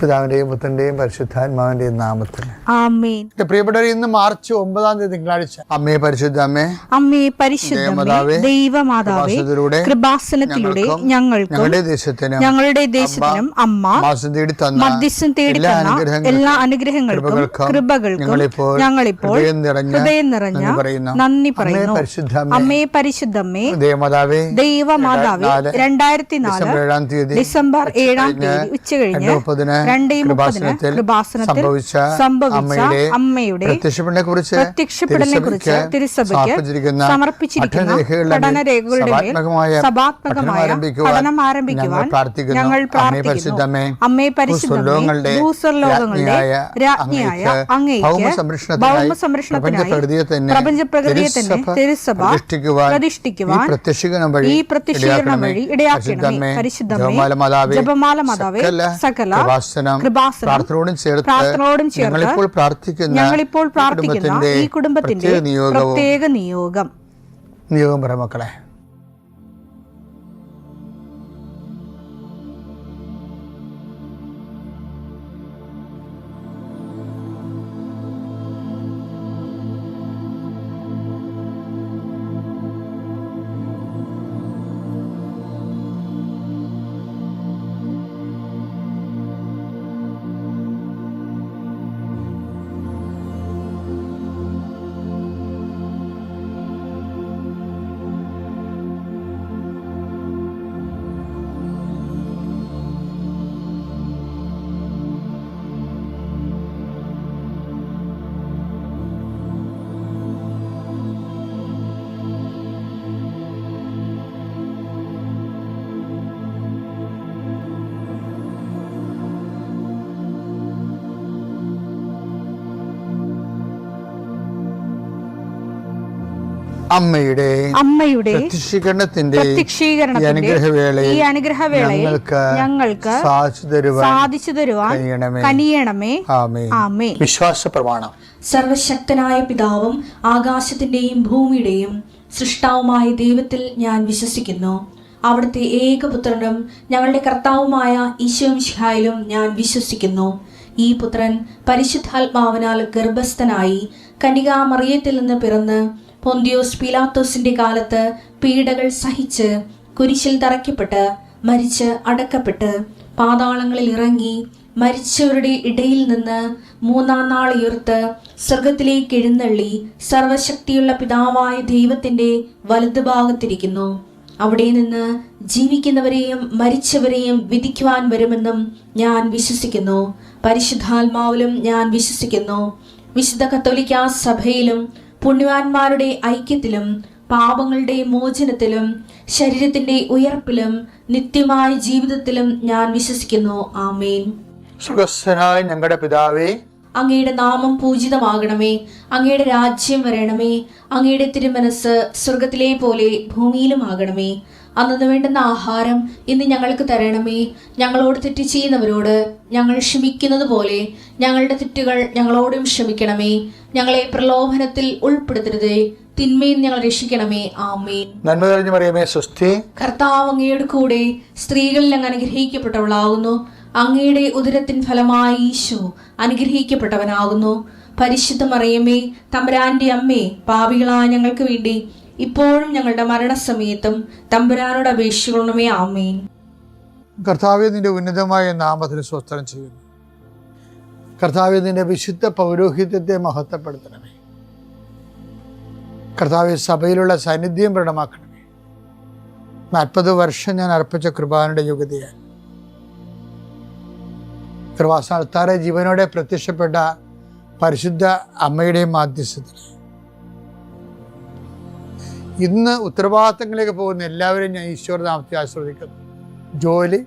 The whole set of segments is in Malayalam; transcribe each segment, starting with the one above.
പിതാവിന്റെയും പുത്രന്റെയും പരിശുദ്ധാത്മാവിന്റെയും നാമത്തിൽ ആമേൻ. പ്രിയപ്പെട്ടവരെ, ഇന്ന് മാർച്ച് 9 തിങ്കളാഴ്ച. അമ്മേ പരിശുദ്ധ അമ്മേ, അമ്മേ പരിശുദ്ധമേ, ദൈവമാതാവേ, കൃപാസനത്തിലൂടെ ഞങ്ങൾക്കും ഞങ്ങളുടെ ദേശത്തിനും അമ്മ മധ്യസ്ഥം തേടി തന്ന എല്ലാ അനുഗ്രഹങ്ങൾക്കും കൃപകൾക്കും ഞങ്ങളിപ്പോൾ ഹൃദയം നിറഞ്ഞ നന്ദി പറയുന്നു. അമ്മേ പരിശുദ്ധമേ, ദൈവമാതാവേ, 2004 ഡിസംബർ 7 ഉച്ചകഴിഞ്ഞ് 2:30 കൃപാസനത്തിൽ സംഭവിച്ച അമ്മയുടെ പ്രത്യക്ഷപ്പെടലിനെക്കുറിച്ച് തിരുസഭയ്ക്ക് സമർപ്പിച്ചിരിക്കുന്ന പഠനരേഖകളുടെ മേൽ സഭാത്മകമായ പഠനം ആരംഭിക്കുവാൻ ഞങ്ങൾ പ്രാർത്ഥിക്കുന്നു. അമ്മേ പരിശുദ്ധമേ, ഭൂസ്വർലോകങ്ങളുടെ രാജ്ഞിയായ അങ്ങേയ്ക്ക് ഭൗമസംരക്ഷണത്തിനായി പ്രപഞ്ചപ്രകൃതിയെ തന്നെ തിരുസഭ പ്രതിഷ്ഠിക്കുവാൻ ഈ പ്രത്യക്ഷീകരണം വഴി ഇടയാക്കണമേ. പരിശുദ്ധമേ, ജപമാല മാതാവേ, സകല പ്രാർത്ഥനയോടും ചേർത്ത് ഞങ്ങളിപ്പോൾ പ്രാർത്ഥിക്കുന്ന ഈ കുടുംബത്തിന്റെ പ്രത്യേക നിയോഗം മക്കളെ. അമ്മയുടെ പ്രത്യക്ഷീകരണത്തിന്റെ ഈ അനുഗ്രഹവേളയിൽ ഞങ്ങൾക്ക് സാധിച്ചു തരുവാൻ കനിയണമേ. ആമേൻ. വിശ്വാസ പ്രമാണം. സർവശക്തനായ പിതാവും ആകാശത്തിന്റെയും ഭൂമിയുടെയും സൃഷ്ടാവുമായ ദൈവത്തിൽ ഞാൻ വിശ്വസിക്കുന്നു. അവിടുത്തെ ഏകപുത്രനും ഞങ്ങളുടെ കർത്താവുമായ ഈശോ മിശിഹായിലും ഞാൻ വിശ്വസിക്കുന്നു. ഈ പുത്രൻ പരിശുദ്ധാത്മാവിനാൽ ഗർഭസ്ഥനായി കന്യകാമറിയത്തിൽ നിന്ന് പിറന്ന് പൊന്തിയോസ് പീലാത്തോസിന്റെ കാലത്ത് പീഡകൾ സഹിച്ച് കുരിശിൽ തറയ്ക്കപ്പെട്ട് മരിച്ച് അടക്കപ്പെട്ട് പാതാളങ്ങളിൽ ഇറങ്ങി മരിച്ചവരുടെ ഇടയിൽ നിന്ന് 3-ാം നാൾ ഉയർത്ത് സ്വർഗത്തിലേക്ക് എഴുന്നള്ളി സർവശക്തിയുള്ള പിതാവായ ദൈവത്തിന്റെ വലതുഭാഗത്തിരിക്കുന്നു. അവിടെ നിന്ന് ജീവിക്കുന്നവരെയും മരിച്ചവരെയും വിധിക്കുവാൻ വരുമെന്നും ഞാൻ വിശ്വസിക്കുന്നു. പരിശുദ്ധാത്മാവിലും ഞാൻ വിശ്വസിക്കുന്നു. വിശുദ്ധ കത്തോലിക്കാ സഭയിലും പുണ്യവാന്മാരുടെ ഐക്യത്തിലും പാപങ്ങളുടെ മോചനത്തിലും ശരീരത്തിന്റെ ഉയർപ്പിലും നിത്യമായ ജീവിതത്തിലും ഞാൻ വിശ്വസിക്കുന്നു. ആമേൻ. സ്വർഗ്ഗസ്ഥനായ ഞങ്ങളുടെ പിതാവേ, അങ്ങയുടെ നാമം പൂജിതമാകണമേ. അങ്ങയുടെ രാജ്യം വരണമേ. അങ്ങയുടെ തിരുമനസ് സ്വർഗത്തിലെ പോലെ ഭൂമിയിലും ആകണമേ. അന്നു വേണ്ടുന്ന ആഹാരം ഇന്ന് ഞങ്ങൾക്ക് തരണമേ. ഞങ്ങളോട് തെറ്റ് ചെയ്യുന്നവരോട് ഞങ്ങൾ ക്ഷമിക്കുന്നത് പോലെ ഞങ്ങളുടെ തെറ്റുകൾ ഞങ്ങളോടും ക്ഷമിക്കണമേ. ഞങ്ങളെ പ്രലോഭനത്തിൽ ഉൾപ്പെടുത്തരുതേ, തിന്മയിൽ ഞങ്ങൾ രക്ഷിക്കണമേ. ആമേൻ. നന്മ നിറഞ്ഞ മറിയമേ, സ്വസ്തി. കർത്താവ് അങ്ങയുടെ കൂടെ സ്ത്രീകളിൽ അങ്ങ് അനുഗ്രഹിക്കപ്പെട്ടവളാകുന്നു. അങ്ങയുടെ ഉദരത്തിൻ ഫലമായി ഈശോ അനുഗ്രഹിക്കപ്പെട്ടവനാകുന്നു. പരിശുദ്ധ മറിയമേ, തമ്പുരാന്റെ അമ്മേ, പാപികളായ ഞങ്ങൾക്ക് വേണ്ടി ഇപ്പോഴും ഞങ്ങളുടെ മരണസമയത്തും തമ്പുരാനോട് അപേക്ഷിക്കണമേ. ആമേൻ. കർത്താവേ, നിന്റെ ഉന്നതമായ നാമത്തിന് സ്തോത്രം ചെയ്യുന്നു. കർത്താവേ, നിന്റെ വിശുദ്ധ പൗരോഹിത്യത്തെ മഹത്വപ്പെടുത്തണമേ. കർത്താവേ, സഭയിലുള്ള സാന്നിധ്യം പ്രകടമാക്കണമേ. 40 വർഷം ഞാൻ അർപ്പിച്ച കൃപാനയുടെ യോഗ്യതയാൽ കൃപാസ്ഥാനത്താറെ ജീവനോടെ പ്രത്യക്ഷപ്പെട്ട പരിശുദ്ധ അമ്മയുടെയും മാധ്യസ്ഥത്തിൽ ഇന്ന് ഉത്തരവാദിത്തങ്ങളിലേക്ക് പോകുന്ന എല്ലാവരെയും ഞാൻ ഈശ്വര നാമത്തെ ആശ്രയിക്കുന്നു. ജോലി,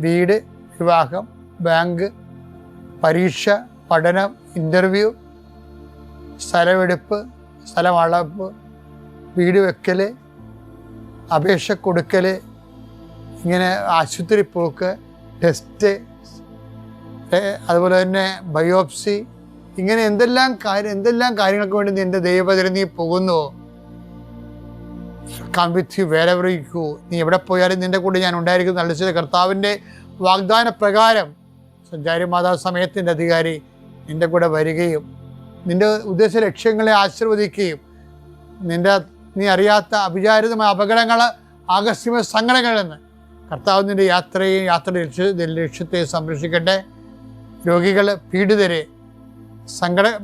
വീട്, വിവാഹം, ബാങ്ക്, പരീക്ഷ, പഠനം, ഇൻ്റർവ്യൂ, സ്ഥലമെടുപ്പ്, സ്ഥലം അളപ്പ്, വീട് വെക്കൽ, അപേക്ഷ കൊടുക്കൽ, ഇങ്ങനെ ആശുപത്രി പോക്ക്, ടെസ്റ്റ്, അതുപോലെ തന്നെ ബയോപ്സി, ഇങ്ങനെ എന്തെല്ലാം കാര്യങ്ങൾക്ക് വേണ്ടി നിൻ്റെ ദൈവപതിൽ നീ പോകുന്നുവോ, come with you wherever you go. നീ എവിടെ പോയാലും നിൻ്റെ കൂടെ ഞാൻ ഉണ്ടായിരിക്കും. നല്ല കർത്താവിൻ്റെ വാഗ്ദാന പ്രകാരം സഞ്ചാരി മാതാവ് സമയത്തിൻ്റെ അധികാരി നിൻ്റെ കൂടെ വരികയും നിൻ്റെ ഉദ്ദേശ ലക്ഷ്യങ്ങളെ ആശീർവദിക്കുകയും നീ അറിയാത്ത അവിചാരിതമായ അപകടങ്ങൾ, ആകസ്മിക സങ്കടങ്ങളിൽ നിന്ന് കർത്താവ് നിൻ്റെ യാത്രയുടെ ലക്ഷ്യത്തെ സംരക്ഷിക്കട്ടെ. രോഗികൾ, പീഡിതരെ,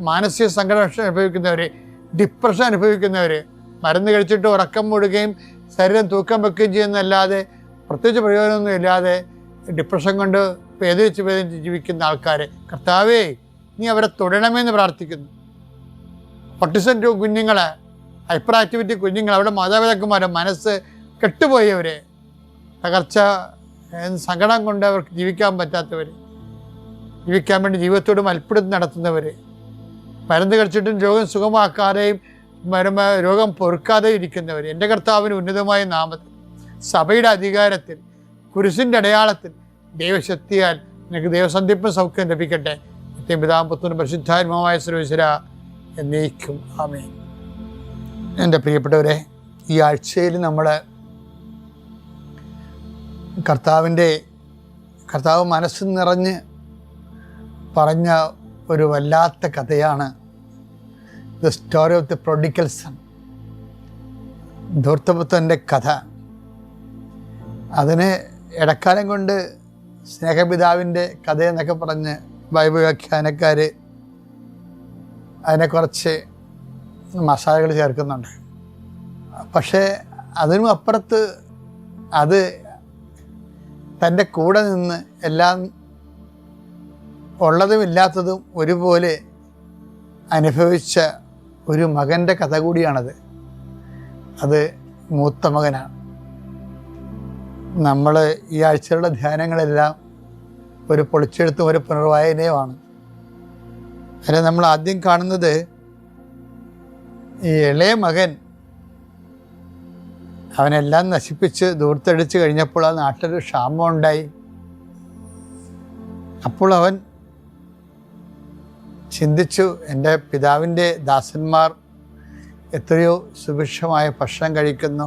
മാനസിക സങ്കടം അനുഭവിക്കുന്നവർ, ഡിപ്രഷൻ അനുഭവിക്കുന്നവർ, മരുന്ന് കഴിച്ചിട്ട് ഉറക്കം മൂടുകയും ശരീരം തൂക്കം വെക്കുകയും ചെയ്യുന്നതല്ലാതെ പ്രത്യേകിച്ച് പ്രയോജനമൊന്നും ഇല്ലാതെ ഡിപ്രഷൻ കൊണ്ട് വേദനിച്ച് ജീവിക്കുന്ന ആൾക്കാർ, കർത്താവേ നീ അവരെ തൊടണമെന്ന് പ്രാർത്ഥിക്കുന്നു. ഓട്ടിസം കുഞ്ഞുങ്ങൾ, ഹൈപ്പർ ആക്ടിവിറ്റി കുഞ്ഞുങ്ങൾ, അവിടെ മാതാപിതാക്കന്മാരെ മനസ്സ് കെട്ടുപോയവർ, തകർച്ച, സങ്കടം കൊണ്ട് അവർക്ക് ജീവിക്കാൻ പറ്റാത്തവർ, ജീവിക്കാൻ വേണ്ടി ജീവിതത്തോട് മൽപ്പിടുത്തം നടത്തുന്നവർ, മരുന്ന് കഴിച്ചിട്ടും രോഗം സുഖമാക്കാതെയും രോഗം പൊറുക്കാതെയും ഇരിക്കുന്നവർ, എൻ്റെ കർത്താവിന് ഉന്നതമായ നാമത്തിൽ, സഭയുടെ അധികാരത്തിൽ, കുരിശിൻ്റെ അടയാളത്തിൽ, ദൈവശക്തിയാൽ നിനക്ക് ദൈവസന്ധിപ്പും സൗഖ്യം ലഭിക്കട്ടെ. നിത്യം പിതാവും പുത്രനും പരിശുദ്ധാത്മാവായ സർവ്വേശ്വരാ എന്നേക്കും ആമേൻ. എൻ്റെ പ്രിയപ്പെട്ടവരെ, ഈ ആഴ്ചയിൽ നമ്മൾ കർത്താവ് മനസ്സ് നിറഞ്ഞ് പറഞ്ഞ ഒരു വല്ലാത്ത കഥയാണ് the story of the prodigal son, ധൂർത്തപുത്രൻ്റെ കഥ. അതിന് ഇടക്കാലം കൊണ്ട് സ്നേഹപിതാവിൻ്റെ കഥയെന്നൊക്കെ പറഞ്ഞ് ബൈബിൾ വ്യാഖ്യാനക്കാർ അതിനെ കുറച്ച് മസാലകൾ ചേർക്കുന്നുണ്ട്. പക്ഷേ അതിനും അപ്പുറത്ത് അത് തൻ്റെ കൂടെ നിന്ന് എല്ലാം ഉള്ളതും ഇല്ലാത്തതും ഒരുപോലെ അനുഭവിച്ച ഒരു മകൻ്റെ കഥ കൂടിയാണത്. അത് മൂത്ത മകനാണ്. നമ്മൾ ഈ ആഴ്ചകളുടെ ധ്യാനങ്ങളെല്ലാം ഒരു പൊളിച്ചെഴുത്തും ഒരു പുനർവായനയുമാണ്. അതിൽ നമ്മൾ ആദ്യം കാണുന്നത് ഈ ഇളയ മകൻ അവനെല്ലാം നശിപ്പിച്ച് ദൂർത്തടിച്ച് കഴിഞ്ഞപ്പോൾ ആ നാട്ടിലൊരു ക്ഷാമം ഉണ്ടായി. അപ്പോൾ അവൻ ചിന്തിച്ചു, എൻ്റെ പിതാവിൻ്റെ ദാസന്മാർ എത്രയോ സുഭിക്ഷമായ ഭക്ഷണം കഴിക്കുന്നു,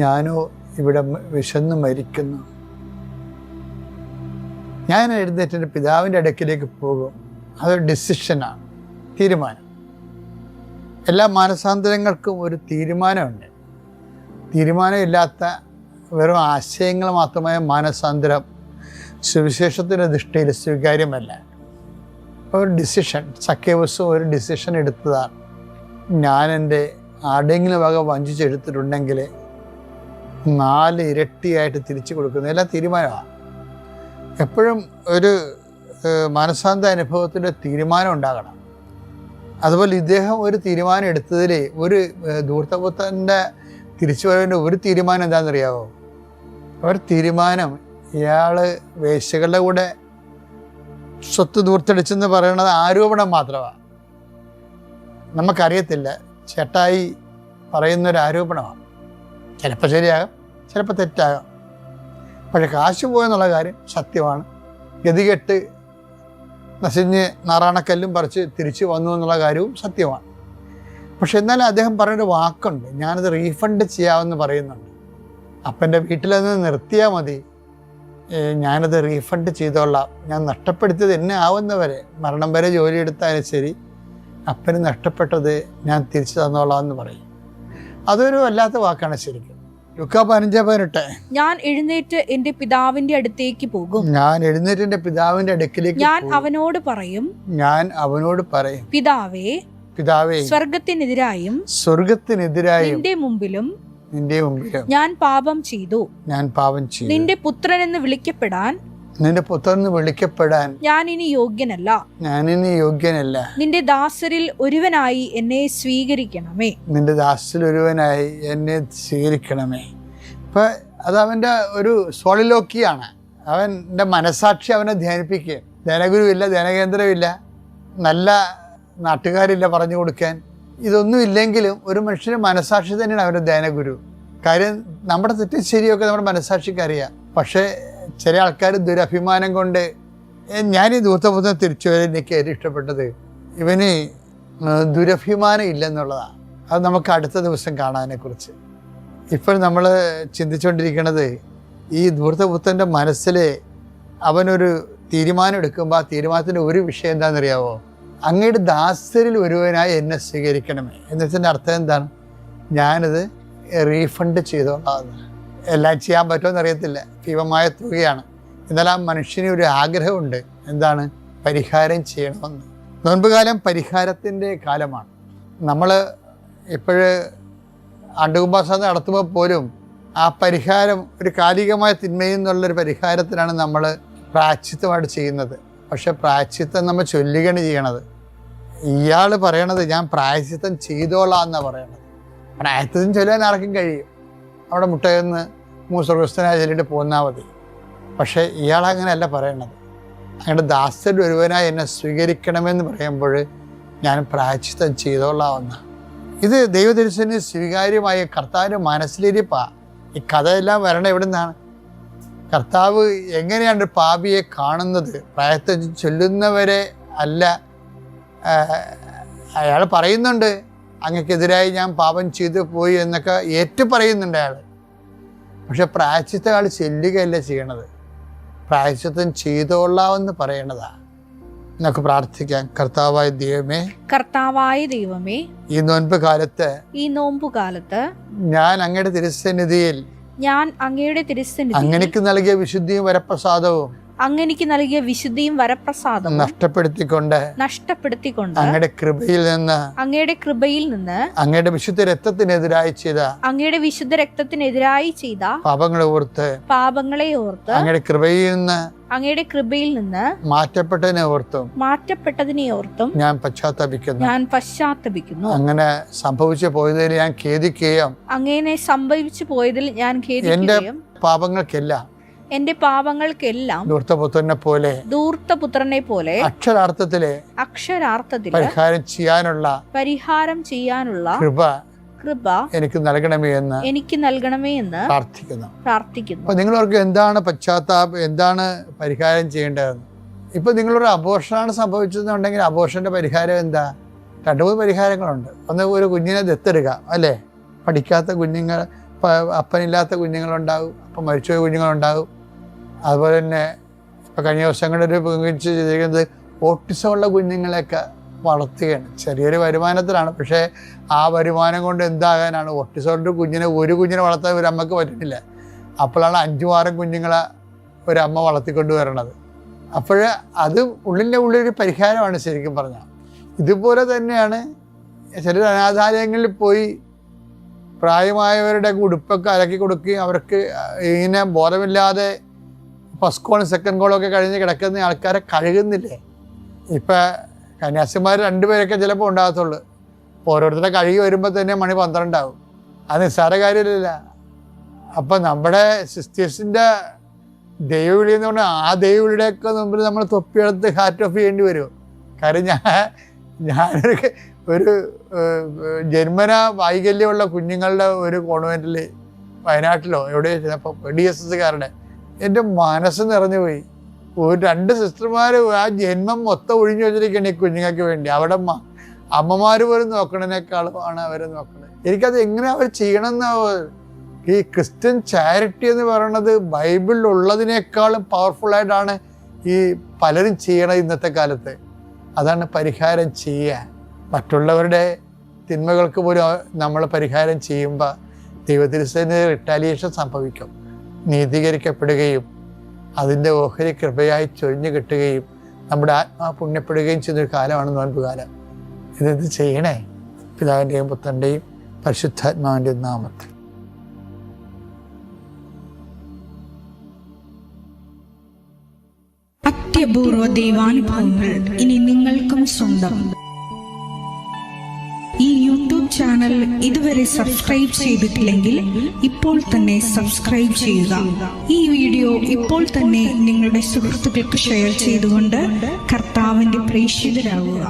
ഞാനോ ഇവിടെ വിശന്ന് മരിക്കുന്നു. ഞാൻ എഴുന്നേറ്റ് എൻ്റെ പിതാവിൻ്റെ അടുക്കിലേക്ക് പോകും. അതൊരു ഡിസിഷനാണ്, തീരുമാനം. എല്ലാ മാനസാന്തരങ്ങൾക്കും ഒരു തീരുമാനമുണ്ട്. തീരുമാനമില്ലാത്ത വെറും ആശയങ്ങൾ മാത്രമായ മാനസാന്തരം സുവിശേഷത്തിൻ്റെ ദൃഷ്ടിയിൽ സ്വീകാര്യമല്ല. ഒരു ഡിസിഷൻ, സക്കേവസും ഒരു ഡിസിഷൻ എടുത്തതാണ്. ഞാൻ എൻ്റെ ആടെങ്കിലും വക വഞ്ചിച്ചെടുത്തിട്ടുണ്ടെങ്കിൽ 4 ഇരട്ടിയായിട്ട് തിരിച്ചു കൊടുക്കുന്നത് എല്ലാം തീരുമാനമാണ്. എപ്പോഴും ഒരു മാനസാന്തര അനുഭവത്തിൻ്റെ തീരുമാനം ഉണ്ടാകണം. അതുപോലെ ഇദ്ദേഹം ഒരു തീരുമാനം എടുത്തതിൽ ഒരു ധൂർത്തപുത്രൻ്റെ തിരിച്ചുവരവിൻ്റെ ഒരു തീരുമാനം എന്താണെന്നറിയാമോ? ഒരു തീരുമാനം, ഇയാൾ വേശ്യകളുടെ കൂടെ സ്വത്ത് ദൂർത്തടിച്ചെന്ന് പറയുന്നത് ആരോപണം മാത്രമാണ്. നമുക്കറിയത്തില്ല, ചേട്ടായി പറയുന്നൊരു ആരോപണമാണ്. ചിലപ്പോൾ ശരിയാകാം, ചിലപ്പോൾ തെറ്റാകാം. പക്ഷെ കാശ് പോയെന്നുള്ള കാര്യം സത്യമാണ്. ഗതികെട്ട് നശിഞ്ഞ് നാറാണക്കല്ലും പറിച്ച് തിരിച്ചു വന്നു എന്നുള്ള കാര്യവും സത്യമാണ്. പക്ഷെ എന്നാലും അദ്ദേഹം പറഞ്ഞൊരു വാക്കുണ്ട്, ഞാനത് റീഫണ്ട് ചെയ്യാമെന്ന് പറയുന്നുണ്ട്. അപ്പൻ്റെ വീട്ടിലത് നിർത്തിയാൽ മതി, ഞാനത് റീഫണ്ട് ചെയ്തോളാം, ഞാൻ നഷ്ടപ്പെടുത്തിയത് എന്നെ ആവുന്നവരെ, മരണം വരെ ജോലി എടുത്താലും ശരി, അപ്പന് നഷ്ടപ്പെട്ടത് ഞാൻ തിരിച്ചു തന്നോളാം എന്ന് പറയും. അതൊരു വല്ലാത്ത വാക്കാണ് ശരിക്കും. ലുക്കാ 15:18, ഞാൻ എഴുന്നേറ്റ് എൻ്റെ പിതാവിൻ്റെ അടുത്തേക്ക് പോകും. ഞാൻ എഴുന്നേറ്റ് എൻ്റെ പിതാവിൻ്റെ അടുക്കിലേക്ക് ഞാൻ അവനോട് പറയും. പിതാവേ, സ്വർഗത്തിനെതിരായും നിന്റെ മുമ്പിലും ഞാൻ പാപം ചെയ്തു. നിന്റെ പുത്രനെന്ന് വിളിക്കപ്പെടാൻ ഞാൻ ഇനി യോഗ്യനല്ല. നിന്റെ ദാസരിൽ ഒരുവനായി എന്നെ സ്വീകരിക്കണമേ. ഇപ്പൊ അത് അവൻ്റെ ഒരു സോളിലോക്കിയാണ്. അവൻ്റെ മനസാക്ഷി അവനെ ധ്യാനിപ്പിക്കുക. ധ്യാനഗുരുവില്ല, ധ്യാനകേന്ദ്രമില്ല, നല്ല നാട്ടുകാരില്ല പറഞ്ഞു കൊടുക്കാൻ. ഇതൊന്നും ഇല്ലെങ്കിലും ഒരു മനുഷ്യന് മനസാക്ഷി തന്നെയാണ് അവൻ്റെ ധ്യാനഗുരു. കാര്യം നമ്മുടെ തെറ്റും ശരിയൊക്കെ നമ്മുടെ മനസാക്ഷിക്ക് അറിയാം. പക്ഷേ ചില ആൾക്കാർ ദുരഭിമാനം കൊണ്ട്, ഞാൻ ഈ ധൂർത്തപുത്രനെ തിരിച്ചു വരെ എനിക്ക് ഏറ്റവും ഇഷ്ടപ്പെട്ടത് ഇവന് ദുരഭിമാനം ഇല്ലെന്നുള്ളതാണ്. അത് നമുക്ക് അടുത്ത ദിവസം കാണാനെക്കുറിച്ച്. ഇപ്പോൾ നമ്മൾ ചിന്തിച്ചുകൊണ്ടിരിക്കുന്നത് ഈ ധൂർത്തപുത്രൻ്റെ മനസ്സിൽ അവനൊരു തീരുമാനം എടുക്കുമ്പോൾ ആ തീരുമാനത്തിൻ്റെ ഒരു വിഷയം എന്താണെന്നറിയാവോ? അങ്ങയുടെ ദാസരിൽ ഒരുവനായി എന്നെ സ്വീകരിക്കണമേ. എന്നുവെച്ചതിൻ്റെ അർത്ഥം എന്താണ്? ഞാനിത് റീഫണ്ട് ചെയ്തോളാം. എല്ലാം ചെയ്യാൻ പറ്റുമെന്ന് അറിയത്തില്ല, ഭീമമായ തുകയാണ്. എന്നാൽ ആ മനുഷ്യന് ഒരു ആഗ്രഹമുണ്ട്. എന്താണ്? പരിഹാരം ചെയ്യണമെന്ന്. നോൻപ് കാലം പരിഹാരത്തിൻ്റെ കാലമാണ്. നമ്മൾ ഇപ്പോഴ് ആണ്ടുകുംഭാസ നടത്തുമ്പോൾ പോലും ആ പരിഹാരം ഒരു കാലികമായ തിന്മയിൽ നിന്നുള്ളൊരു പരിഹാരത്തിനാണ് നമ്മൾ പ്രായശ്ചിത്തമായിട്ട് ചെയ്യുന്നത്. പക്ഷെ പ്രായശ്ചിത്തം നമ്മൾ ചൊല്ലുകയാണ് ചെയ്യണത്. ഇയാൾ പറയണത് ഞാൻ പ്രായശ്ചിത്തം ചെയ്തോളാം എന്നാണ് പറയണത്. പ്രായശ്ചിത്തം ചൊല്ലാൻ ആർക്കും കഴിയും, അവിടെ മുട്ടയെന്ന് മൂസ്വർഗസ്ഥനായ ചൊല്ലിട്ട് പോന്നാൽ മതി. പക്ഷേ ഇയാളങ്ങനെയല്ല പറയണത്. അങ്ങയുടെ ദാസരിൽ ഒരുവനായി എന്നെ സ്വീകരിക്കണമെന്ന് പറയുമ്പോൾ ഞാൻ പ്രായശ്ചിത്തം ചെയ്തോളാമെന്ന. ഇത് ദൈവദർശന സ്വീകാര്യമായ കർത്താവിൻ്റെ മനസ്സിലിരിപ്പാണ്. ഈ കഥയെല്ലാം വരണം എവിടെ നിന്നാണ്? കർത്താവ് എങ്ങനെയാണ് പാപിയെ കാണുന്നത്? പ്രായത്തെ ചൊല്ലുന്നവരെ അല്ല. അയാൾ പറയുന്നുണ്ട് അങ്ങക്കെതിരായി ഞാൻ പാപം ചെയ്തു പോയി എന്നൊക്കെ ഏറ്റു പറയുന്നുണ്ട് അയാൾ. പക്ഷെ പ്രായശ്ചിത്തം അയാൾ ചെല്ലുകയല്ല ചെയ്യണത്, പ്രായശ്ചിത്തം ചെയ്തോളാമെന്ന് പറയണതാണ്. നമുക്ക് പ്രാർത്ഥിക്കാം. കർത്താവായ ദൈവമേ, ഈ നോൻപ് കാലത്ത് ഞാൻ അങ്ങയുടെ തിരുസന്നിധിയിൽ അങ്ങനെക്ക് നൽകിയ വിശുദ്ധിയും വരപ്രസാദവും നഷ്ടപ്പെടുത്തിക്കൊണ്ട് അങ്ങയുടെ കൃപയിൽ നിന്ന് അങ്ങയുടെ വിശുദ്ധ രക്തത്തിനെതിരായി ചെയ്ത പാപങ്ങളെ ഓർത്ത് അങ്ങയുടെ കൃപയിൽ നിന്ന് മാറ്റപ്പെട്ടതിനെ ഓർത്തും ഞാൻ പശ്ചാത്തപിക്കുന്നു. അങ്ങനെ സംഭവിച്ചു പോയതിൽ ഞാൻ ഖേദിക്കുകയും എന്റെ പാപങ്ങൾക്കെല്ലാം ധൂർത്തപുത്രനെ പോലെ അക്ഷരാർത്ഥത്തിലെ പരിഹാരം ചെയ്യാനുള്ള കൃപ എനിക്ക് നൽകണമേ എന്ന് പ്രാർത്ഥിക്കുന്നു. അപ്പൊ നിങ്ങളവർക്ക് എന്താണ് പശ്ചാത്താപം, എന്താണ് പരിഹാരം ചെയ്യേണ്ടതെന്ന്? ഇപ്പൊ നിങ്ങളൊരു അബോർഷനാണ് സംഭവിച്ചതെന്നുണ്ടെങ്കിൽ അബോർഷന്റെ പരിഹാരം എന്താ? 2-3 പരിഹാരങ്ങളുണ്ട്. ഒന്ന്, ഒരു കുഞ്ഞിനെ ദത്തെടുക്കാം, അല്ലേ? പഠിക്കാത്ത കുഞ്ഞുങ്ങൾ, അപ്പനില്ലാത്ത കുഞ്ഞുങ്ങളുണ്ടാകും, അപ്പം മരിച്ചുപോയ കുഞ്ഞുങ്ങളുണ്ടാകും. അതുപോലെ തന്നെ ഇപ്പം കഴിഞ്ഞ ദിവസങ്ങളിൽ പങ്കുവെച്ച് ചെയ്തിരിക്കുന്നത് ഓട്ടിസമുള്ള കുഞ്ഞുങ്ങളെയൊക്കെ വളർത്തുകയാണ്. ചെറിയൊരു വരുമാനത്തിലാണ്, പക്ഷേ ആ വരുമാനം കൊണ്ട് എന്താകാനാണ്? ഓട്ടിസമുള്ള ഒരു കുഞ്ഞിനെ വളർത്താൻ ഒരു അമ്മക്ക് പറ്റുന്നില്ല. അപ്പോഴാണ് 5-6 കുഞ്ഞുങ്ങളെ ഒരമ്മ വളർത്തിക്കൊണ്ട് വരണത്. അപ്പോൾ അത് ഉള്ളിൻ്റെ ഉള്ളൊരു പരിഹാരമാണ് ശരിക്കും പറഞ്ഞാൽ. ഇതുപോലെ തന്നെയാണ് ചില അനാഥാലയങ്ങളിൽ പോയി പ്രായമായവരുടെ ഉടുപ്പൊക്കെ അലക്കി കൊടുക്കുകയും അവർക്ക് ഇങ്ങനെ ബോധമില്ലാതെ ഫസ്റ്റ് കോളും സെക്കൻഡ് കോളും ഒക്കെ കഴിഞ്ഞ് കിടക്കുന്ന ആൾക്കാരെ കഴുകുന്നില്ലേ? ഇപ്പം കന്യാസിമാർ 2 പേരൊക്കെ ചിലപ്പോൾ ഉണ്ടാകത്തുള്ളൂ. ഓരോരുത്തരുടെ കഴുകി വരുമ്പോൾ തന്നെ മണി 12 ആവും. അത് നിസ്സാര കാര്യമില്ല. അപ്പം നമ്മുടെ സിസ്റ്റേഴ്സിൻ്റെ ദൈവവിളി എന്ന് പറഞ്ഞാൽ ആ ദൈവവിളിയുടെയൊക്കെ മുമ്പിൽ നമ്മൾ തൊപ്പിയെടുത്ത് ഹാറ്റ് ഓഫ് ചെയ്യേണ്ടി വരും. കാര്യം ഞാനൊരു ജന്മന വൈകല്യമുള്ള കുഞ്ഞുങ്ങളുടെ ഒരു കോൺവെൻറ്റിൽ വയനാട്ടിലോ എവിടെയോ ചെന്നപ്പോൾ DSSകാരുടെ എൻ്റെ മനസ്സ് നിറഞ്ഞു പോയി. 2 സിസ്റ്റർമാർ ആ ജന്മം മൊത്തം ഒഴിഞ്ഞു വെച്ചിരിക്കുകയാണ് ഈ കുഞ്ഞുങ്ങൾക്ക് വേണ്ടി. അവിടെ അമ്മമാർ പോലും നോക്കണതിനേക്കാളുമാണ് അവർ നോക്കുന്നത്. എനിക്കത് എങ്ങനെ അവർ ചെയ്യണമെന്ന്. ഈ ക്രിസ്ത്യൻ ചാരിറ്റി എന്ന് പറയുന്നത് ബൈബിളിലുള്ളതിനേക്കാളും പവർഫുള്ളായിട്ടാണ് ഈ പലരും ചെയ്യണത് ഇന്നത്തെ കാലത്ത്. അതാണ് പരിഹാരം ചെയ്യുക. മറ്റുള്ളവരുടെ തിന്മകൾക്ക് പോലും നമ്മൾ പരിഹാരം ചെയ്യുമ്പോൾ ദൈവത്തിരുസേന റിട്ടാലിയേഷൻ സംഭവിക്കും, നീതീകരിക്കപ്പെടുകയും അതിൻ്റെ ഓഹരി കൃപയായി ചൊരിഞ്ഞു കിട്ടുകയും നമ്മുടെ ആത്മാ പുണ്യപ്പെടുകയും ചെയ്യുന്നൊരു കാലമാണ് നോൻപ് കാലം. ഇത് ചെയ്യണേ പിതാവിൻ്റെയും പുത്രൻ്റെയും പരിശുദ്ധാത്മാവിൻ്റെയും നാമത്തിൽ. അത്യപൂർവ ദൈവാനുഭവങ്ങൾ ഇനി നിങ്ങൾക്കും സ്വന്തം. ഈ യൂട്യൂബ് ചാനൽ ഇതുവരെ സബ്സ്ക്രൈബ് ചെയ്തിട്ടില്ലെങ്കിൽ ഇപ്പോൾ തന്നെ സബ്സ്ക്രൈബ് ചെയ്യുക. ഈ വീഡിയോ ഇപ്പോൾ തന്നെ നിങ്ങളുടെ സുഹൃത്തുക്കൾക്ക് ഷെയർ ചെയ്തുകൊണ്ട് കർത്താവിന്റെ പ്രേക്ഷിതരാകുക.